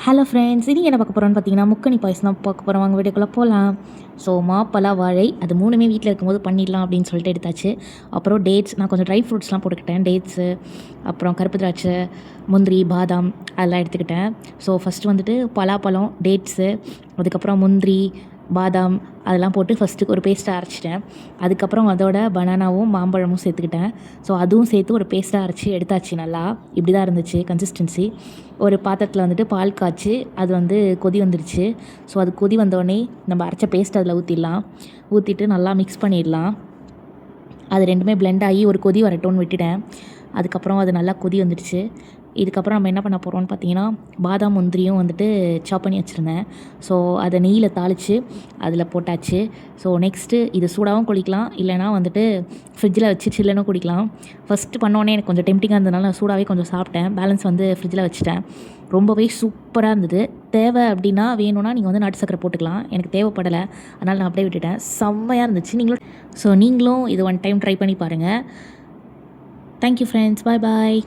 Hello friends, இன்றைக்கி என்ன பார்க்க போகிறோன்னு பார்த்தீங்கன்னா முக்கணி பாயசம் தான் பார்க்க போகிறோம். வாங்க வீடியோக்குள்ளே போகலாம். ஸோ மாப்பழா வாழை அது மூணுமே வீட்டில் இருக்கும்போது பண்ணிடலாம் அப்படின்னு சொல்லிட்டு எடுத்தாச்சு. அப்புறம் டேட்ஸ், நான் கொஞ்சம் ட்ரை ஃப்ரூட்ஸ்லாம் போட்டுக்கிட்டேன். டேட்ஸு, அப்புறம் கருப்பு திராட்சை, முந்திரி, பாதாம் அதெல்லாம் எடுத்துக்கிட்டேன். ஸோ ஃபஸ்ட்டு வந்துட்டு பலாப்பழம், டேட்ஸு, அதுக்கப்புறம் முந்திரி, பாதாம் அதெல்லாம் போட்டு ஃபஸ்ட்டு ஒரு பேஸ்ட்டாக அரைச்சிட்டேன். அதுக்கப்புறம் அதோட பனானாவும் மாம்பழமும் சேர்த்துக்கிட்டேன். ஸோ அதுவும் சேர்த்து ஒரு பேஸ்ட்டாக அரைச்சி எடுத்தாச்சு. நல்லா இப்படி தான் இருந்துச்சு கன்சிஸ்டன்சி. ஒரு பாத்திரத்தில் வந்துட்டு பால் காய்ச்சி அது வந்து கொதி வந்துடுச்சு. ஸோ அது கொதி வந்தோடனே நம்ம அரைச்ச பேஸ்ட் அதில் ஊற்றிடலாம். ஊற்றிட்டு நல்லா மிக்ஸ் பண்ணிடலாம். அது ரெண்டுமே பிளெண்ட் ஆகி ஒரு கொதி வரட்டும்னு விட்டுட்டேன். அதுக்கப்புறம் அது நல்லா கொதி வந்துடுச்சு. இதுக்கப்புறம் நம்ம என்ன பண்ண போகிறோம்னு பார்த்தீங்கன்னா, பாதாம் முந்திரியும் வந்துட்டு சாப் பண்ணி வச்சுருந்தேன். ஸோ அதை நெய்யில் தாளித்து அதில் போட்டாச்சு. ஸோ நெக்ஸ்ட்டு இது சூடாகவும் குடிக்கலாம், இல்லைனா வந்துட்டு ஃப்ரிட்ஜில் வச்சு சில்லுன்னு குடிக்கலாம். ஃபஸ்ட்டு பண்ணோடனே எனக்கு கொஞ்சம் டெம்டிங்காக இருந்ததுனால நான் சூடாகவே கொஞ்சம் சாப்பிட்டேன். பேலன்ஸ் வந்து ஃப்ரிட்ஜில் வச்சுட்டேன். ரொம்பவே சூப்பராக இருந்தது. தேவை அப்படின்னா வேணும்னா நீங்கள் வந்து நாட்டு சக்கரை போட்டுக்கலாம். எனக்கு தேவைப்படலை, அதனால் நான் அப்படியே விட்டுட்டேன். செம்மையாக இருந்துச்சு. நீங்களும் இது ஒன் டைம் ட்ரை பண்ணி பாருங்கள். தேங்க்யூ ஃப்ரெண்ட்ஸ், பாய் பாய்.